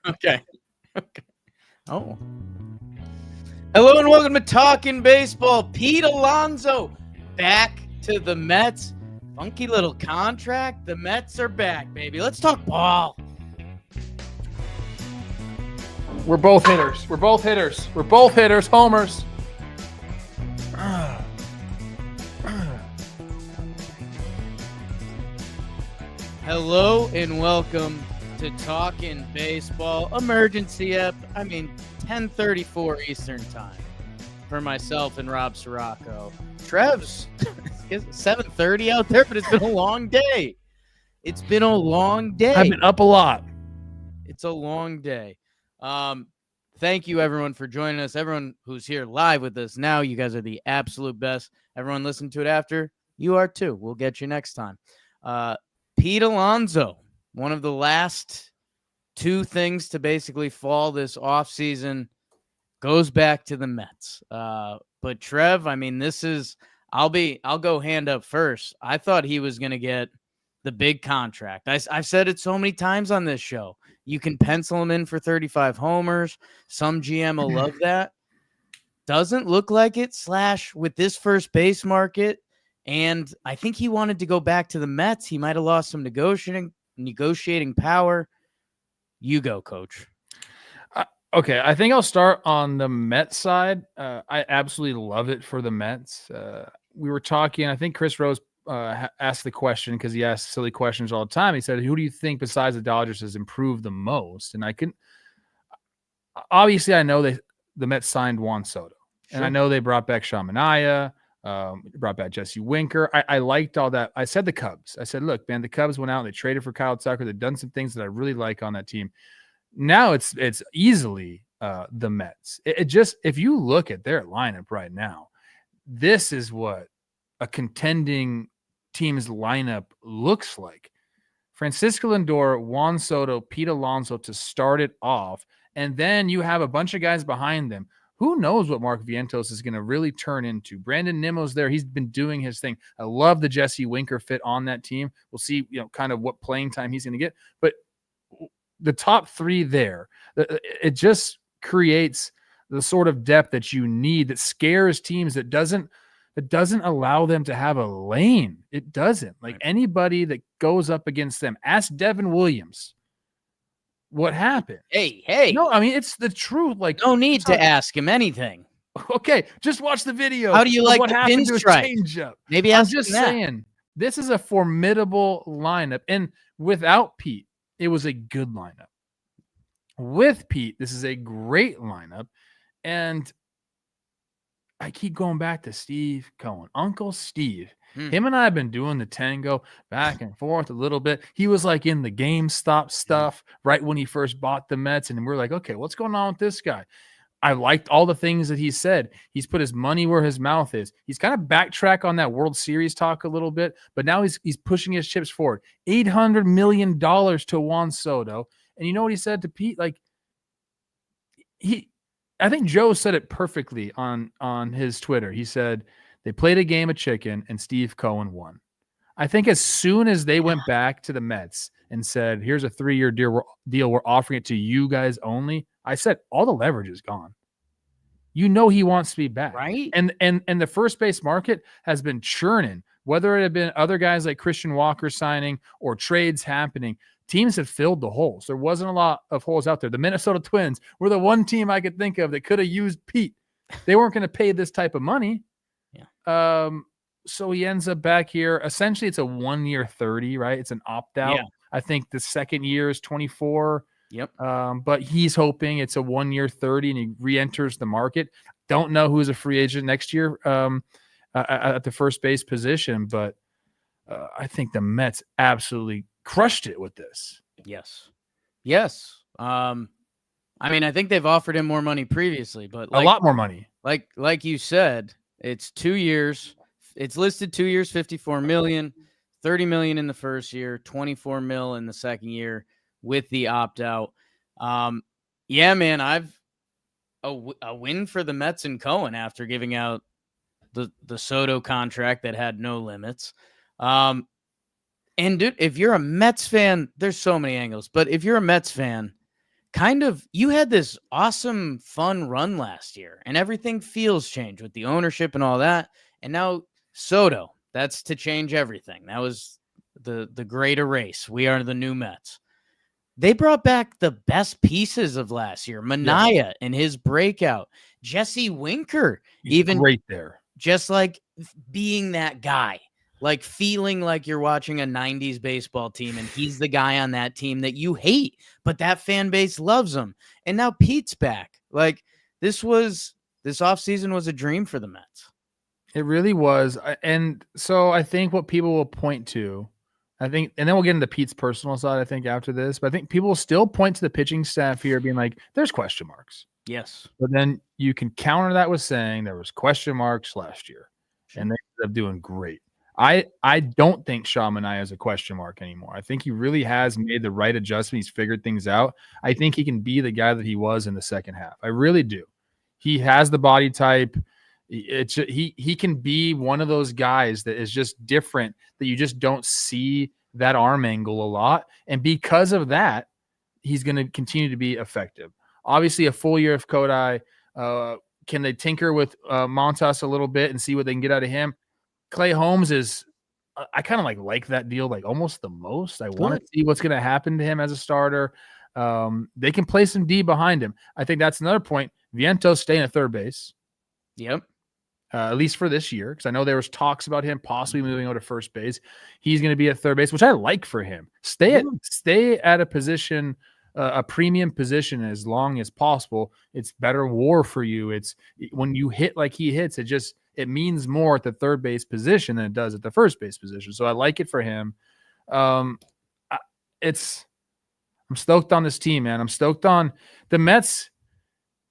Okay. Okay. Oh. Hello and welcome to Talkin' Baseball. Pete Alonso back to the Mets. Funky little contract. The Mets are back, baby. Let's talk ball. We're both hitters. We're both hitters. We're both hitters. Homers. Hello and welcome to Talkin' Baseball. Emergency 10:34 Eastern time for myself and Rob Sirocco. Trev's 7:30 out there, but it's been a long day. It's been a long day. I've been up a lot. It's a long day. Thank you, everyone, for joining us. Everyone who's here live with us now, you guys are the absolute best. Everyone listen to it after, you are too. We'll get you next time. Pete Alonso, one of the last two things to basically fall this offseason, goes back to the Mets. But Trev, I'll go hand up first. I thought he was going to get the big contract. I've said it so many times on this show. You can pencil him in for 35 homers. Some GM will love that. Doesn't look like it, / with this first base market. And I think he wanted to go back to the Mets. He might have lost some negotiating power. You go, Coach. Okay, I think I'll start on the Mets side. I absolutely love it for the Mets. We were talking, I think Chris Rose asked the question because he asks silly questions all the time. He said, who do you think besides the Dodgers has improved the most? And obviously I know the Mets signed Juan Soto. Sure. And I know they brought back Sean Manaea, brought back Jesse Winker. I liked all that. I said the Cubs. I said, look, man, the Cubs went out and they traded for Kyle Tucker. They've done some things that I really like on that team. Now it's easily the Mets. It just, if you look at their lineup right now, this is what a contending team's lineup looks like. Francisco Lindor, Juan Soto, Pete Alonso to start it off, and then you have a bunch of guys behind them. Who knows what Mark Vientos is going to really turn into? Brandon Nimmo's there. He's been doing his thing. I love the Jesse Winker fit on that team. We'll see, kind of what playing time he's going to get. But the top three there, it just creates the sort of depth that you need that scares teams, that doesn't allow them to have a lane. It doesn't. Like anybody that goes up against them, ask Devin Williams what happened. Hey. No, I mean, it's the truth. Like, no need to ask him anything. Okay, just watch the video. How do you like what the happened to a pinstripe? changeup? Maybe I'm ask just him that. saying, this is a formidable lineup. And without Pete, it was a good lineup. With Pete, this is a great lineup. And I keep going back to Steve Cohen, Uncle Steve. Him and I have been doing the tango back and forth a little bit. He was like in the GameStop stuff right when he first bought the Mets. And we're like, okay, what's going on with this guy? I liked all the things that he said. He's put his money where his mouth is. He's kind of backtrack on that World Series talk a little bit, but now he's pushing his chips forward. $800 million to Juan Soto. And you know what he said to Pete? Like, I think Joe said it perfectly on his Twitter. He said they played a game of chicken and Steve Cohen won. I think as soon as they went back to the Mets and said, here's a 3-year deal, we're offering it to you guys only, I said all the leverage is gone. You know he wants to be back. Right. And the first base market has been churning, whether it had been other guys like Christian Walker signing or trades happening. Teams have filled the holes. There wasn't a lot of holes out there. The Minnesota Twins were the one team I could think of that could have used Pete. They weren't going to pay this type of money. Yeah. So he ends up back here. Essentially, it's a 1-year 30, right? It's an opt-out. Yeah. I think the second year is 24. Yep. But he's hoping it's a 1-year 30 and he re-enters the market. Don't know who's a free agent next year at the first base position, but I think the Mets absolutely crushed it with this. Yes. I think they've offered him more money previously, but a lot more money. Like you said, it's 2 years. It's listed 2 years, $54 million, $30 million in the first year, $24 million in the second year with the opt-out. Yeah, man, a win for the Mets and Cohen after giving out the Soto contract that had no limits. And dude, if you're a Mets fan, there's so many angles, but if you're a Mets fan, you had this awesome, fun run last year, and everything feels changed with the ownership and all that. And now Soto, that's to change everything. That was the great erase. We are the new Mets. They brought back the best pieces of last year. Manaea and his breakout. Jesse Winker, He's even great there. just like being that guy, like feeling like you're watching a 90s baseball team and he's the guy on that team that you hate, but that fan base loves him. And now Pete's back. Like this offseason was a dream for the Mets. It really was. And so I think what people will point to, and then we'll get into Pete's personal side, I think, after this, but I think people will still point to the pitching staff here being like, there's question marks. Yes. But then you can counter that with saying there was question marks last year, and they ended up doing great. I don't think Manaea is a question mark anymore. I think he really has made the right adjustment. He's figured things out. I think he can be the guy that he was in the second half. I really do. He has the body type. He can be one of those guys that is just different, that you just don't see that arm angle a lot. And because of that, he's going to continue to be effective. Obviously, a full year of Kodai. Can they tinker with Montas a little bit and see what they can get out of him? Clay Holmes is – I kind of like that deal like almost the most. I want to see what's going to happen to him as a starter. They can play some D behind him. I think that's another point. Vientos staying at third base. Yep. At least for this year, because I know there was talks about him possibly moving over to first base. He's going to be at third base, which I like for him. Stay at a position, a premium position as long as possible. It's better WAR for you. It's when you hit like he hits, it means more at the third base position than it does at the first base position. So I like it for him. I'm stoked on this team, man. I'm stoked on the Mets.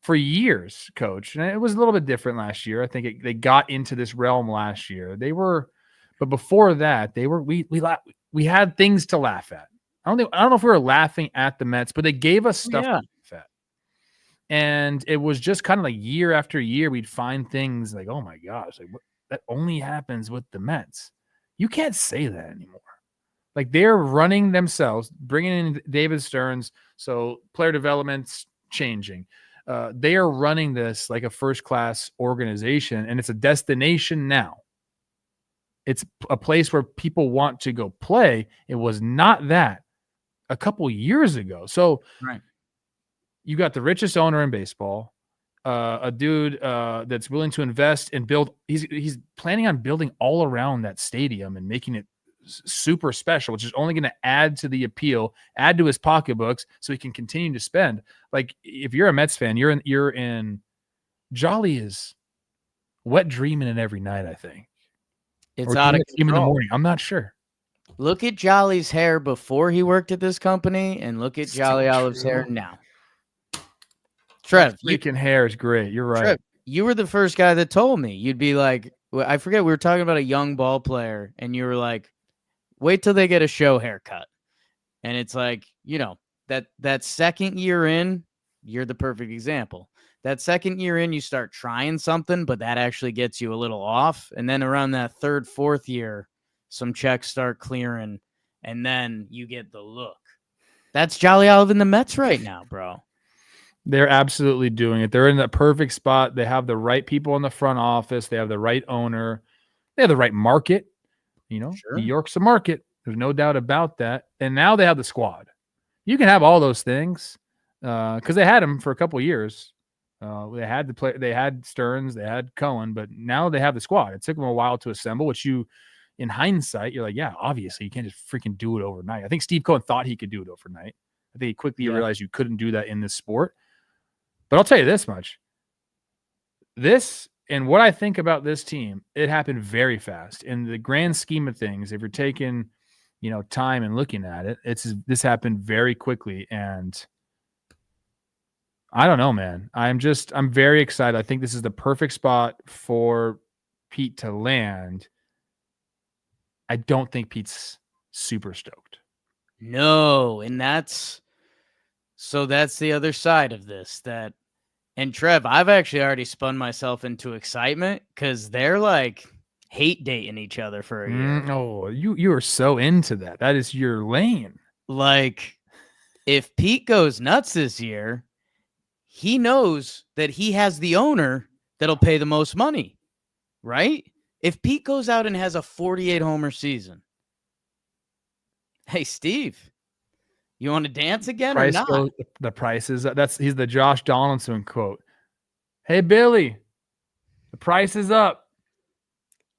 For years, coach, and it was a little bit different last year. I think they got into this realm last year. But before that, we had things to laugh at. I don't know if we were laughing at the Mets, but they gave us stuff to laugh at. And it was just kind of like year after year, we'd find things like, oh my gosh, like that only happens with the Mets. You can't say that anymore. Like they're running themselves, bringing in David Stearns, so player development's changing. They are running this like a first-class organization, and it's a destination now. It's a place where people want to go play. It was not that a couple years ago. So you got the richest owner in baseball, a dude that's willing to invest and build. He's planning on building all around that stadium and making it super special, which is only going to add to the appeal, add to his pocketbooks, so he can continue to spend. Like if you're a Mets fan, you're in Jolly is wet dreaming it every night. I think it's out of control. In the morning. I'm not sure. Look at Jolly's hair before he worked at this company, and look at Jolly Olive's hair now. Trev, freaking hair is great. You're right. Trev, you were the first guy that told me. You'd be like, I forget, we were talking about a young ball player, and you were like, wait till they get a show haircut. And it's like, that second year in, you're the perfect example. That second year in, you start trying something, but that actually gets you a little off. And then around that third, fourth year, some checks start clearing, and then you get the look. That's Jolly Olive in the Mets right now, bro. They're absolutely doing it. They're in the perfect spot. They have the right people in the front office. They have the right owner. They have the right market. New York's a market. There's no doubt about that. And now they have the squad. You can have all those things because they had them for a couple of years. They had the play. They had Stearns. They had Cohen. But now they have the squad. It took them a while to assemble. Which in hindsight, you're like, yeah, obviously you can't just freaking do it overnight. I think Steve Cohen thought he could do it overnight. I think he quickly realized you couldn't do that in this sport. But I'll tell you this much. And what I think about this team, it happened very fast. In the grand scheme of things, if you're taking, time and looking at it, this happened very quickly. And I don't know, man. I'm very excited. I think this is the perfect spot for Pete to land. I don't think Pete's super stoked. No, and that's the other side of this. And Trev, I've actually already spun myself into excitement because they're like hate dating each other for a year. Oh, you are so into that. That is your lane. Like if Pete goes nuts this year, he knows that he has the owner that'll pay the most money, right? If Pete goes out and has a 48 homer season, hey, Steve, you want to dance again or not? The price is he's the Josh Donaldson quote. Hey, Billy, the price is up.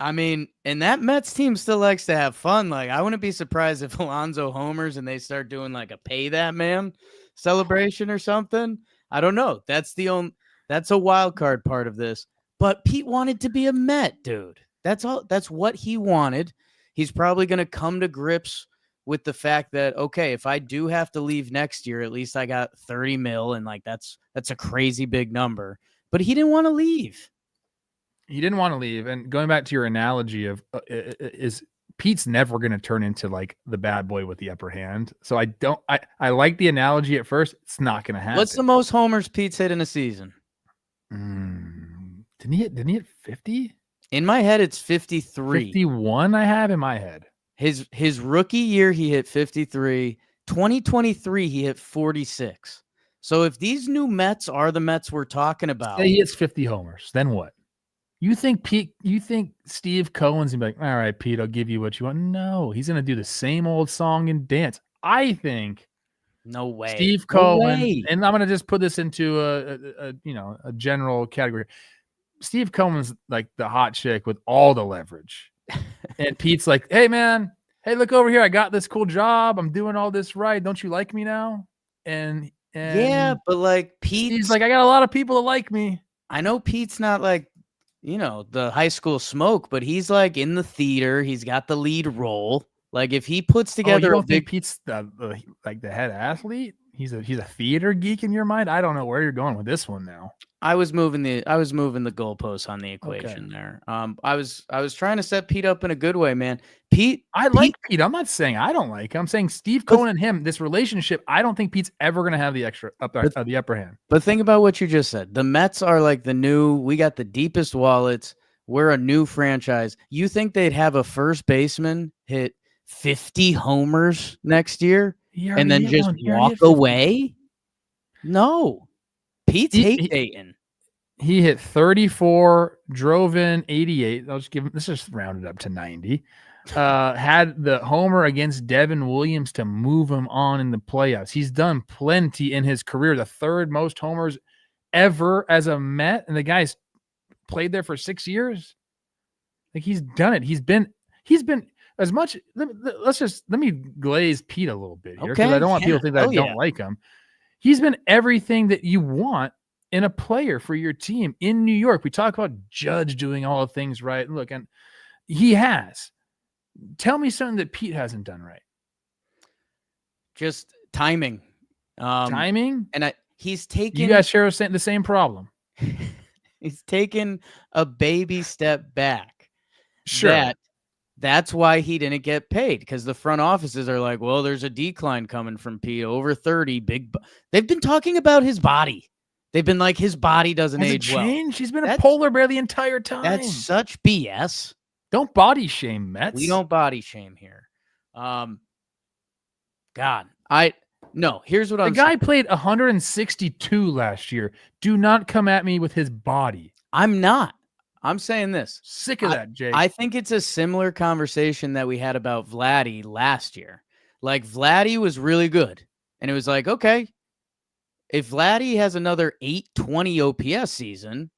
I mean, and that Mets team still likes to have fun. Like, I wouldn't be surprised if Alonso homers and they start doing like a pay that man celebration or something. I don't know. That's a wild card part of this. But Pete wanted to be a Met, dude. That's all. That's what he wanted. He's probably going to come to grips with the fact that, okay, if I do have to leave next year, at least I got 30 mil, and like that's a crazy big number. But he didn't want to leave. He didn't want to leave. And going back to your analogy of is Pete's never going to turn into like the bad boy with the upper hand. So I like the analogy at first. It's not going to happen. What's the most homers Pete's hit in a season? Didn't he hit 50? In my head, it's 53. 51 I have in my head. His rookie year, he hit 53. 2023, he hit 46. So if these new Mets are the Mets we're talking about. Say he hits 50 homers, then what? You think Steve Cohen's gonna be like, all right, Pete, I'll give you what you want? No, he's gonna do the same old song and dance. I think no way. Steve Cohen, and I'm gonna just put this into a general category. Steve Cohen's like the hot chick with all the leverage. And Pete's like, hey man, hey, look over here. I got this cool job. I'm doing all this right. Don't you like me now? And yeah, but like Pete's like, I got a lot of people that like me. I know Pete's not like, the high school smoke, but he's like in the theater. He's got the lead role. Like if he puts together, you don't think Pete's the head athlete? He's a theater geek in your mind. I don't know where you're going with this one now. I was moving the goalposts on the equation there. I was trying to set Pete up in a good way, man. Pete, like Pete. I'm not saying I don't like him. I'm saying Steve Cohen and him, this relationship, I don't think Pete's ever going to have the upper hand. But think about what you just said. The Mets are like we got the deepest wallets. We're a new franchise. You think they'd have a first baseman hit 50 homers next year and then just walk away? No. Pete's hate Dayton. He hit 34, drove in 88. I'll just give him, this is rounded up to 90. Had the homer against Devin Williams to move him on in the playoffs. He's done plenty in his career, the third most homers ever as a Met, and the guy's played there for 6 years. Like he's done it. He's been as much. Let me glaze Pete a little bit here because I don't want people to think that I don't like him. He's been everything that you want in a player for your team in New York. We talk about Judge doing all the things right. Look, and he has. Tell me something that Pete hasn't done right. Just timing. Timing? And he's taken... You guys share the same problem. He's taken a baby step back. Sure. That's why he didn't get paid, because the front offices are like, well, there's a decline coming from Pete, over 30, they've been talking about his body. They've been like, his body doesn't age well. He's been a polar bear the entire time. That's such BS. Don't body shame, Mets. We don't body shame here. God, here's what I'm saying. The guy played 162 last year. Do not come at me with his body. I'm not. I'm saying this. Sick of that, Jake. I think it's a similar conversation that we had about Vladdy last year. Like, Vladdy was really good. And it was like, okay, if Vladdy has another 820 OPS season,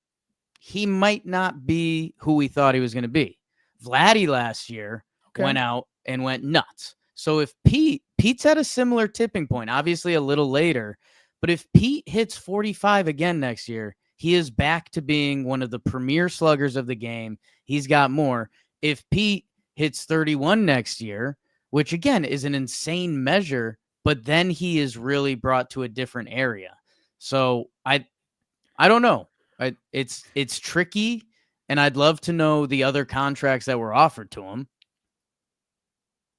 he might not be who we thought he was going to be. Vladdy last year went out and went nuts. So if Pete's at a similar tipping point, obviously a little later, but if Pete hits 45 again next year, he is back to being one of the premier sluggers of the game. He's got more. If Pete hits 31 next year, which again is an insane measure, but then he is really brought to a different area. So I don't know. It's tricky, and I'd love to know the other contracts that were offered to him.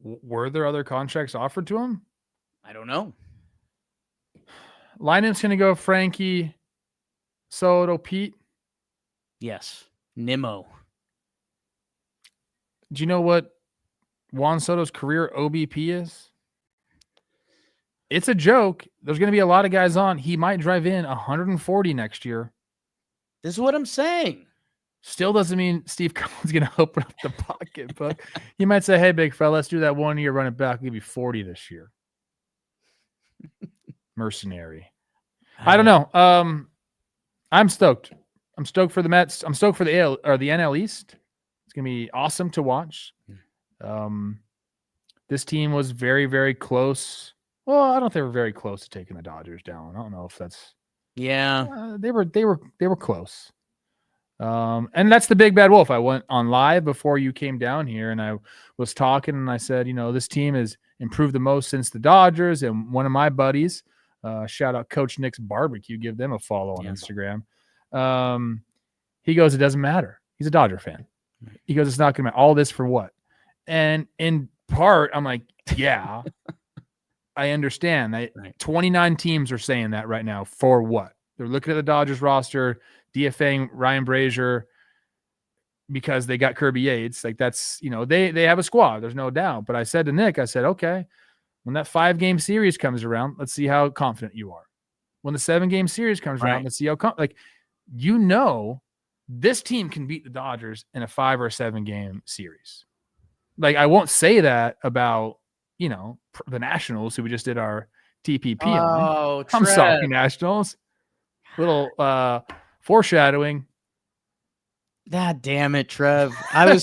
Were there other contracts offered to him? I don't know. Lineup's going to go Frankie, Soto, Pete. Yes. Nimmo. Do you know what Juan Soto's career OBP is? it's a joke. There's going to be a lot of guys on. He might drive in 140 next year. This is what I'm saying. Still doesn't mean Steve Cohen's going to open up the pocketbook. He might say, hey, big fella, let's do that 1 year running back. I'll give you 40 this year. Mercenary. I don't know. I'm stoked. I'm stoked for the Mets. I'm stoked for the NL East. It's going to be awesome to watch. This team was very, very close. Well, I don't think they were very close to taking the Dodgers down. I don't know if that's. Yeah. They were close. And that's the big bad wolf. I went on live before you came down here, and I was talking, and I said, this team has improved the most since the Dodgers. And one of my buddies, shout out Coach Nick's Barbecue, give them a follow on Instagram. He goes, it doesn't matter. He's a Dodger fan. He goes, it's not going to matter. All this for what? And in part, I'm like, yeah, I understand. 29 teams are saying that right now. For what? They're looking at the Dodgers roster, DFAing Ryan Brazier because they got Kirby Yates. Like that's, they have a squad. There's no doubt. But I said to Nick, I said, okay, when that 5-game series comes around, let's see how confident you are. When the 7-game series comes around, let's see how this team can beat the Dodgers in a 5 or 7-game series. Like I won't say that about, the Nationals who we just did our TPP on. I'm sorry, Nationals. Little foreshadowing. God damn it, Trev. I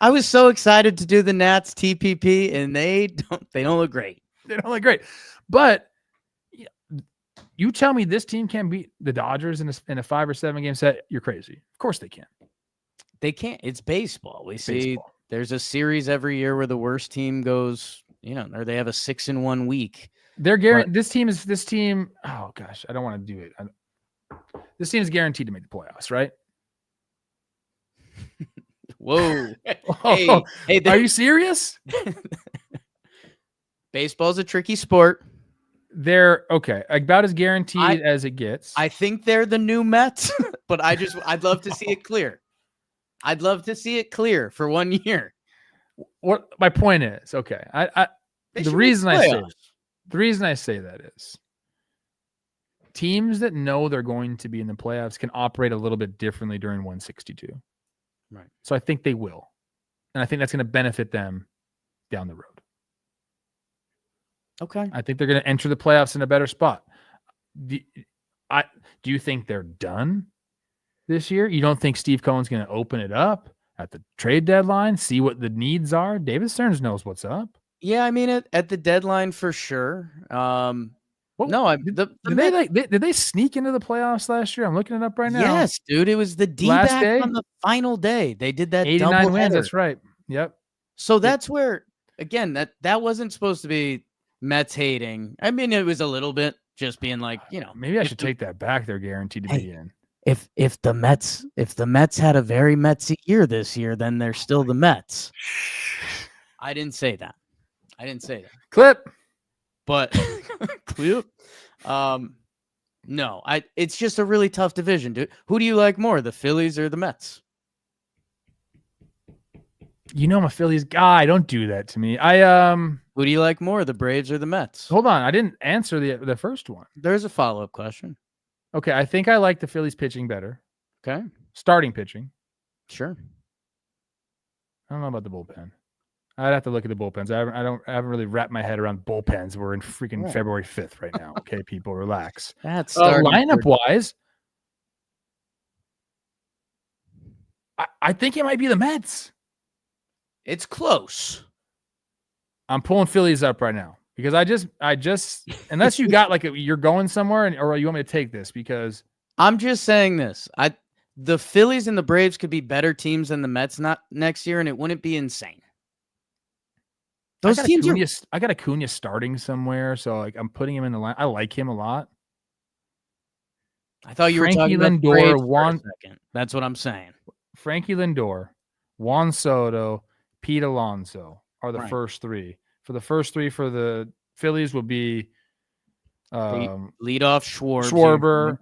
was so excited to do the Nats TPP, and they don't look great. They don't look great. But you tell me this team can beat the Dodgers in a 5 or 7-game set, you're crazy. Of course they can. They can't. It's baseball. We see there's a series every year where the worst team goes, or they have a 6-1 week. They're guaranteed. This team. Oh gosh, I don't want to do it. This team is guaranteed to make the playoffs, right? Whoa! Hey, are you serious? Baseball's a tricky sport. They're okay, about as guaranteed as it gets. I think they're the new Mets, but I'd love to see it clear. I'd love to see it clear for 1 year. What my point is, okay. The reason I say that is teams that know they're going to be in the playoffs can operate a little bit differently during 162. Right. So I think they will. And I think that's going to benefit them down the road. Okay. I think they're going to enter the playoffs in a better spot. Do you think they're done this year? You don't think Steve Cohen's going to open it up at the trade deadline, see what the needs are? David Stearns knows what's up. Yeah, I mean, at the deadline for sure. Did they sneak into the playoffs last year? I'm looking it up right now. Yes, dude. It was the D-back on the final day. They did that 89 wins. That's right. Yep. So that's where, again, that wasn't supposed to be Mets hating. I mean, it was a little bit just being like, maybe I should take that back. They're guaranteed to be in. If the Mets had a very Metsy year this year, then they're still the Mets. I didn't say that. Clip. But clip. No, it's just a really tough division, dude. Who do you like more, the Phillies or the Mets? I'm a Phillies guy. Don't do that to me. Who do you like more, the Braves or the Mets? Hold on, I didn't answer the first one. There's a follow-up question. Okay, I think I like the Phillies pitching better. Okay. Starting pitching. Sure. I don't know about the bullpen. I'd have to look at the bullpens. I haven't really wrapped my head around bullpens. We're in freaking February 5th right now. Okay, people, relax. That's lineup-wise, I think it might be the Mets. It's close. I'm pulling Phillies up right now because I just unless you got you're going somewhere or you want me to take this because I'm just saying this. The Phillies and the Braves could be better teams than the Mets not next year, and it wouldn't be insane. Those teams I got Acuna starting somewhere, so I'm putting him in the line. I like him a lot. I thought you Frankie were talking Lindor, about for a second. That's what I'm saying. Frankie Lindor, Juan Soto, Pete Alonso are the first three. For the first three for the Phillies will be leadoff Schwarber,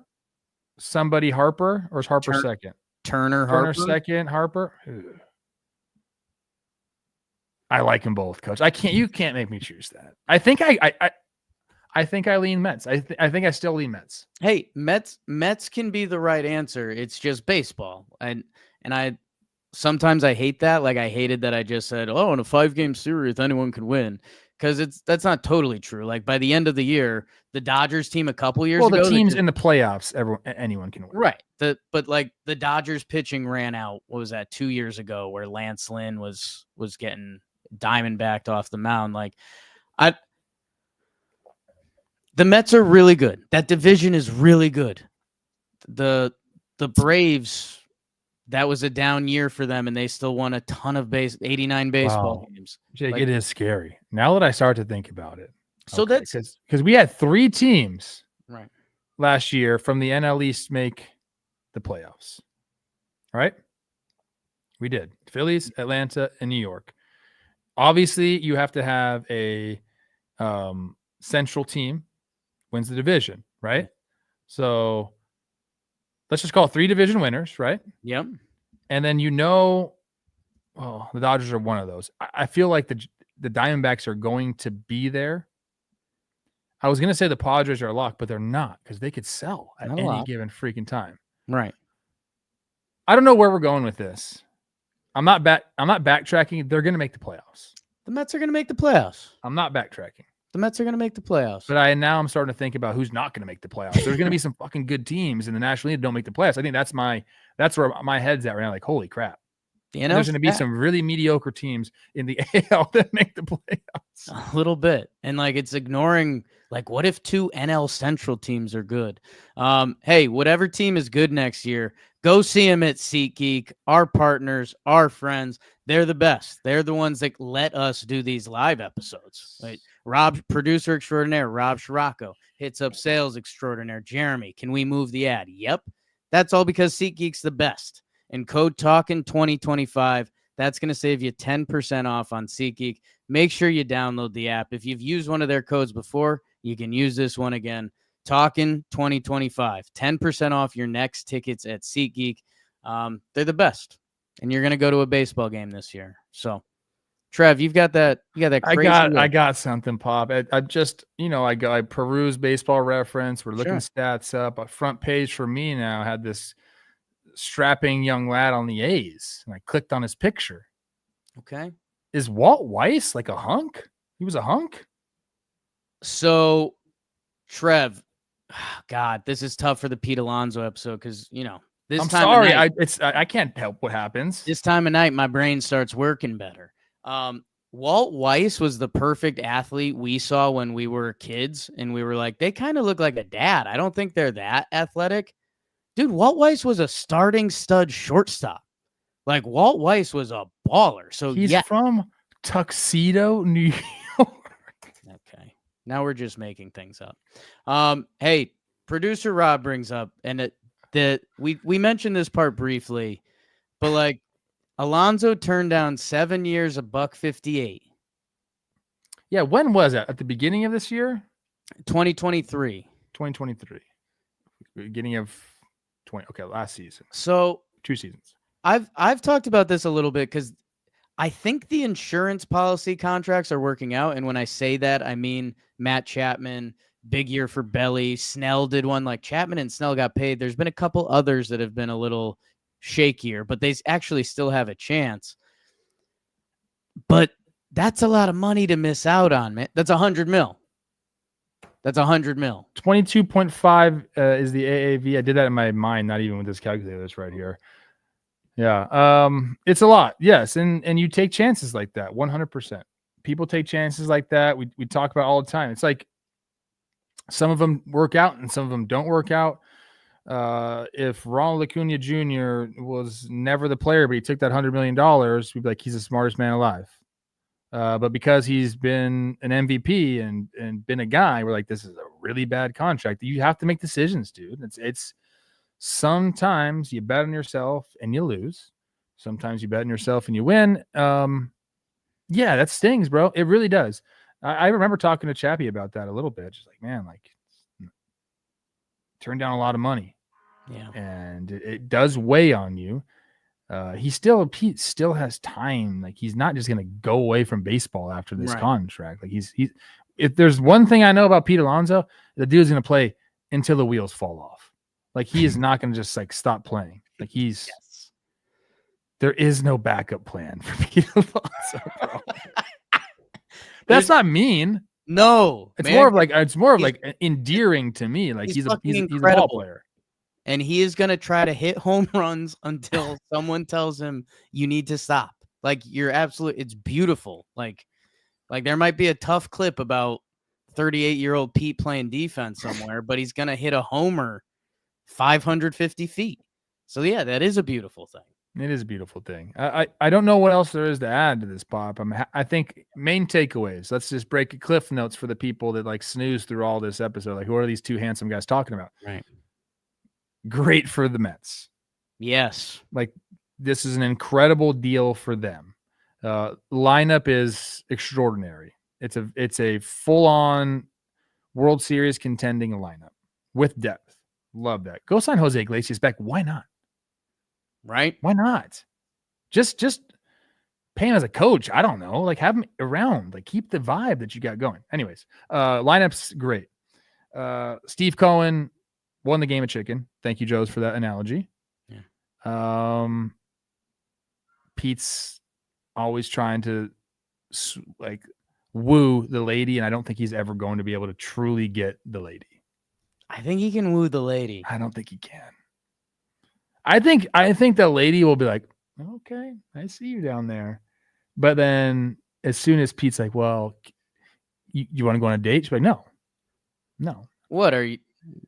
somebody Harper, or is Harper second? Turner second, Harper. Ugh. I like them both, Coach. You can't make me choose that. I think I think I lean Mets. I think I still lean Mets. Hey, Mets can be the right answer. It's just baseball. And I sometimes I hate that. Like I hated that I just said, "Oh, in a 5-game series anyone can win." Cuz that's not totally true. Like by the end of the year, the Dodgers team a couple years Well, ago, the teams in the playoffs, anyone can win. right. But like the Dodgers pitching ran out. What was that 2 years ago where Lance Lynn was getting diamondbacked off the mound? Like the Mets are really good. That division is really good. The Braves, that was a down year for them, and they still won a ton of 89 baseball games. Jake, Like, it is scary. Now that I start to think about it. So that's because we had 3 teams right last year from the NL East make the playoffs. All right? We did. Phillies, Atlanta, and New York. Obviously, you have to have a central team wins the division, right? So let's just call it 3 division winners, right? Yep. And then the Dodgers are one of those. I feel like the Diamondbacks are going to be there. I was going to say the Padres are a lock, but they're not because they could sell at any given freaking time. Right. I don't know where we're going with this. I'm not backtracking. They're going to make the playoffs. The Mets are going to make the playoffs. I'm not backtracking. The Mets are going to make the playoffs. But I'm starting to think about who's not going to make the playoffs. There's going to be some fucking good teams in the National League that don't make the playoffs. I think that's where my head's at right now. Like, holy crap. There's going to be some really mediocre teams in the AL that make the playoffs. A little bit. And like it's ignoring, like, what if 2 NL Central teams are good? Hey, whatever team is good next year, go see them at SeatGeek. Our partners, our friends, they're the best. They're the ones that let us do these live episodes. Right? Rob, producer extraordinaire, Rob Scirocco, hits up sales extraordinaire, Jeremy. Can we move the ad? Yep. That's all because SeatGeek's the best. And code Talkin 2025. That's going to save you 10% off on SeatGeek. Make sure you download the app. If you've used one of their codes before, you can use this one again. Talkin 2025. 10% off your next tickets at SeatGeek. They're the best. And you're going to go to a baseball game this year. So, Trev, you got that crazy I got something, Pop. I just, I peruse Baseball Reference. We're looking stats up. A front page for me now had this strapping young lad on the A's, and I clicked on his picture. Okay. Is Walt Weiss like a hunk? He was a hunk? So, Trev, God, this is tough for the Pete Alonso episode because, this I'm time sorry. of night, I can't help what happens. This time of night, my brain starts working better. Walt Weiss was the perfect athlete we saw when we were kids, and we were like, they kind of look like a dad. I don't think they're that athletic. Dude, Walt Weiss was a starting stud shortstop. Like, Walt Weiss was a baller. So he's from Tuxedo, New York. Okay. Now we're just making things up. Hey, producer Rob brings up, and we mentioned this part briefly, but like Alonso turned down 7 years, $158. Yeah, when was that? At the beginning of this year? 2023. 2023. Beginning of last season. So 2 seasons. I've talked about this a little bit because I think the insurance policy contracts are working out. And when I say that, I mean Matt Chapman, big year for Belly. Snell did one. Like Chapman and Snell got paid. There's been a couple others that have been a little shakier, but they actually still have a chance. But that's a lot of money to miss out on, man. That's $100 million. That's $100 million. 22.5 is the AAV. I did that in my mind, not even with this calculator that's right here. Yeah. It's a lot. Yes. And you take chances like that. 100%. People take chances like that. We talk about all the time. It's like some of them work out and some of them don't work out. If Ronald Acuna Jr. was never the player, but he took that $100 million, we'd be like, he's the smartest man alive. But because he's been an MVP and been a guy, we're like, this is a really bad contract. You have to make decisions, dude. It's sometimes you bet on yourself and you lose. Sometimes you bet on yourself and you win. Yeah, that stings, bro. It really does. I remember talking to Chappie about that a little bit. Just like, man, like turned down a lot of money. Yeah. And it does weigh on you. Pete still has time. Like he's not just going to go away from baseball after this contract. Like if there's one thing I know about Pete Alonso, the dude's going to play until the wheels fall off. Like, he is not going to just like stop playing. Like, there is no backup plan for Pete Alonso, bro. That's not mean. No, it's more of like endearing to me. Like, he's a ball player. And he is going to try to hit home runs until someone tells him you need to stop. Like, it's beautiful. Like there might be a tough clip about 38-year-old Pete playing defense somewhere, but he's going to hit a homer 550 feet. So yeah, that is a beautiful thing. It is a beautiful thing. I don't know what else there is to add to this, Pop. I think main takeaways. Let's just break a cliff notes for the people that like snooze through all this episode. Like, who are these two handsome guys talking about? Right. Great for the Mets. Yes. Like, this is an incredible deal for them. Lineup is extraordinary. It's a full-on World Series contending lineup with depth. Love that. Go sign Jose Iglesias back. Why not? Right? Why not? Just pay him as a coach. I don't know. Like, have him around. Like, keep the vibe that you got going. Anyways, lineup's great. Steve Cohen won the game of chicken. Thank you, Joes, for that analogy. Yeah. Pete's always trying to like woo the lady, and I don't think he's ever going to be able to truly get the lady. I think he can woo the lady. I don't think he can. I think the lady will be like, okay, I see you down there. But then as soon as Pete's like, well, you want to go on a date? She's like, no. What are you?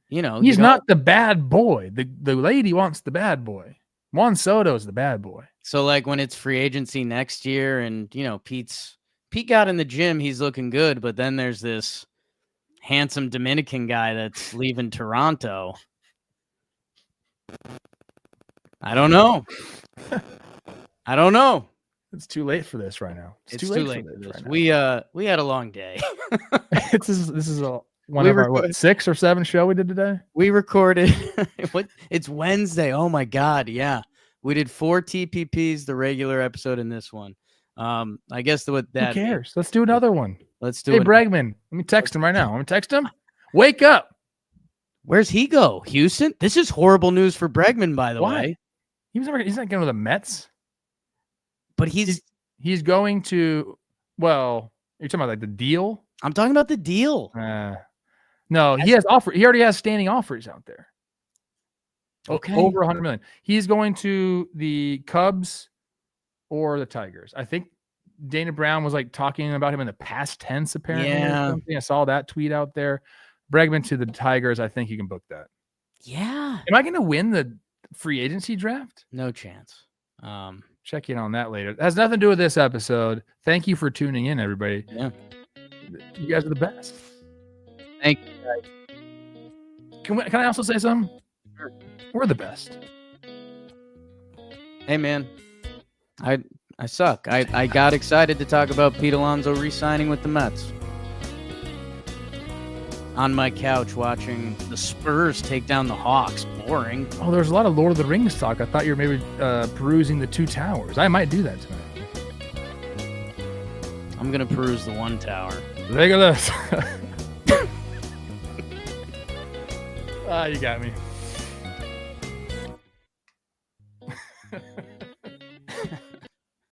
You know, he's not the bad boy. The lady wants the bad boy. Juan Soto's the bad boy. So like when it's free agency next year, and you know Pete got in the gym, he's looking good, but then there's this handsome Dominican guy that's leaving Toronto. I don't know. It's too late for this right now. It's too late for this. Right, we had a long day. This is one of our 6 or 7 show we did today. We recorded. It's Wednesday. Oh my God. Yeah. We did 4 TPPs, the regular episode, and this one. I guess who cares? Let's do another one. Let's do it. Hey, Bregman, let me text him right now. I'm gonna text him. Wake up. Where's he go? Houston? This is horrible news for Bregman, by the way. He's not going to the Mets. But he's going to, well, you're talking about like the deal? I'm talking about the deal. No, he already has standing offers out there. Okay. Over $100 million. He's going to the Cubs or the Tigers. I think Dana Brown was like talking about him in the past tense, apparently. Yeah. Or something. I saw that tweet out there. Bregman to the Tigers. I think you can book that. Yeah. Am I going to win the free agency draft? No chance. Check in on that later. It has nothing to do with this episode. Thank you for tuning in, everybody. Yeah. You guys are the best. Thank you, guys. Can I also say something? Sure. We're the best. Hey, man. I suck. I got excited to talk about Pete Alonso re-signing with the Mets. On my couch watching the Spurs take down the Hawks. Boring. Oh, there's a lot of Lord of the Rings talk. I thought you were maybe perusing the 2 towers. I might do that tonight. I'm going to peruse the 1 tower. Look at this. You got me.